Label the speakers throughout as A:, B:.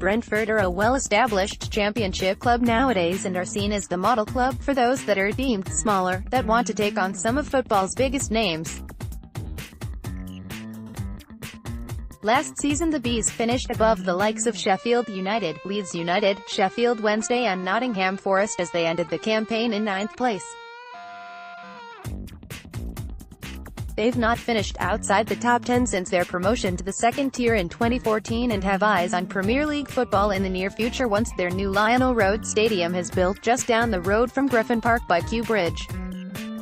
A: Brentford are a well-established championship club nowadays and are seen as the model club for those that are deemed smaller, that want to take on some of football's biggest names. Last season the Bees finished above the likes of Sheffield United, Leeds United, Sheffield Wednesday and Nottingham Forest as they ended the campaign in 9th place. They've not finished outside the top 10 since their promotion to the second tier in 2014 and have eyes on Premier League football in the near future once their new Lionel Road Stadium is built just down the road from Griffin Park by Kew Bridge.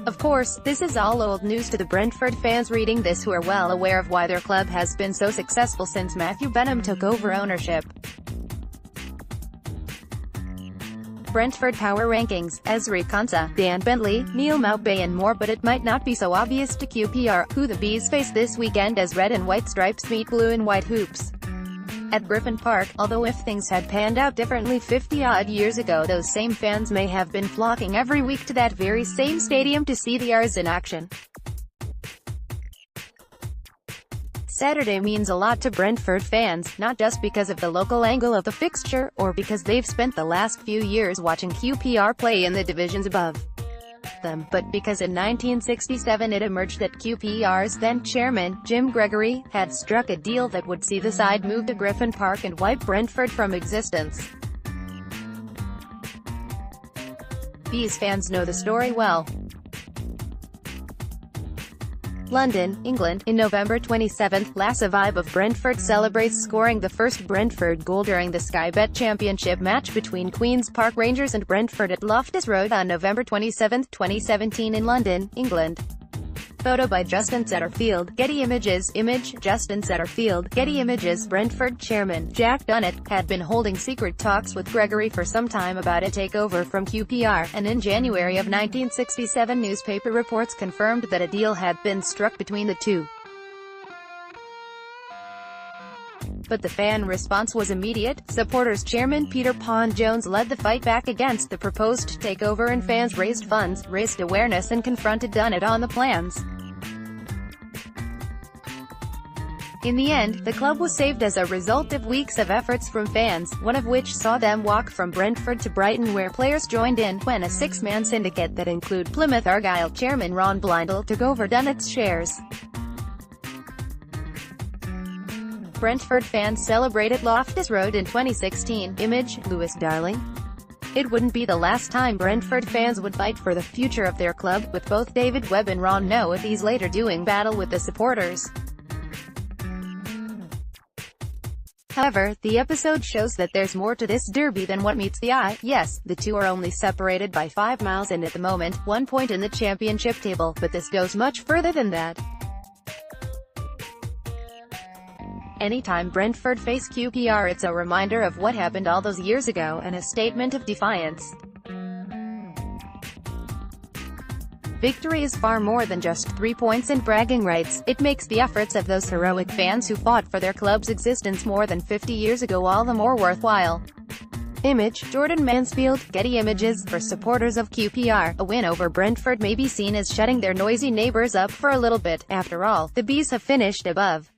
A: Of course, this is all old news to the Brentford fans reading this who are well aware of why their club has been so successful since Matthew Benham took over ownership. Brentford Power Rankings, Ezri Konsa, Dan Bentley, Neil Maupay and more, but it might not be so obvious to QPR, who the Bees face this weekend as red and white stripes meet blue and white hoops at Griffin Park, although if things had panned out differently 50-odd years ago, those same fans may have been flocking every week to that very same stadium to see the Rs in action. Saturday means a lot to Brentford fans, not just because of the local angle of the fixture, or because they've spent the last few years watching QPR play in the divisions above them, but because in 1967 it emerged that QPR's then-chairman, Jim Gregory, had struck a deal that would see the side move to Griffin Park and wipe Brentford from existence. Bees fans know the story well. London, England. In November 27, Lasse Vibe of Brentford celebrates scoring the first Brentford goal during the Sky Bet Championship match between Queen's Park Rangers and Brentford at Loftus Road on November 27, 2017 in London, England. Photo by Justin Setterfield. Getty Images. Image, Justin Setterfield. Getty Images. Brentford chairman, Jack Dunnett, had been holding secret talks with Gregory for some time about a takeover from QPR, and in January of 1967 newspaper reports confirmed that a deal had been struck between the two. But the fan response was immediate. Supporters chairman Peter Pond-Jones led the fight back against the proposed takeover and fans raised funds, raised awareness and confronted Dunnett on the plans. In the end, the club was saved as a result of weeks of efforts from fans, one of which saw them walk from Brentford to Brighton where players joined in, when a six-man syndicate that include Plymouth Argyle chairman Ron Blundell took over Dunnett's shares. Brentford fans celebrated Loftus Road in 2016. Image, Lewis Darling. It wouldn't be the last time Brentford fans would fight for the future of their club, with both David Webb and Ron Noethies later doing battle with the supporters. However, the episode shows that there's more to this derby than what meets the eye. Yes, the two are only separated by 5 miles and at the moment, 1 point in the championship table, but this goes much further than that. Anytime Brentford face QPR, it's a reminder of what happened all those years ago, and a statement of defiance. Victory is far more than just 3 points and bragging rights. It makes the efforts of those heroic fans who fought for their club's existence more than 50 years ago all the more worthwhile. Image, Jordan Mansfield. Getty Images. For supporters of QPR, a win over Brentford may be seen as shutting their noisy neighbours up for a little bit. After all, the Bees have finished above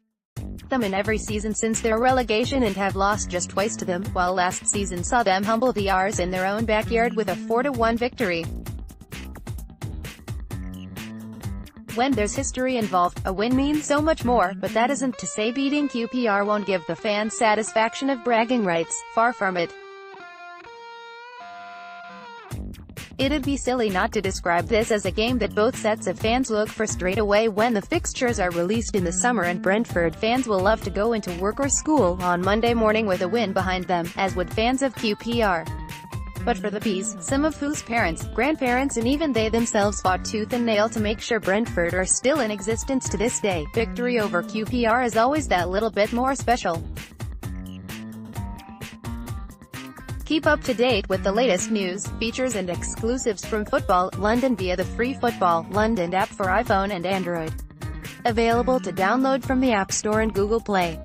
A: them in every season since their relegation and have lost just twice to them, while last season saw them humble the Rs in their own backyard with a 4-1 victory. When there's history involved, a win means so much more, but that isn't to say beating QPR won't give the fans satisfaction of bragging rights, far from it. It'd be silly not to describe this as a game that both sets of fans look for straight away when the fixtures are released in the summer, and Brentford fans will love to go into work or school on Monday morning with a win behind them, as would fans of QPR. But for the Bees, some of whose parents, grandparents and even they themselves fought tooth and nail to make sure Brentford are still in existence to this day, victory over QPR is always that little bit more special. Keep up to date with the latest news, features and exclusives from Football London via the free Football London app for iPhone and Android. Available to download from the App Store and Google Play.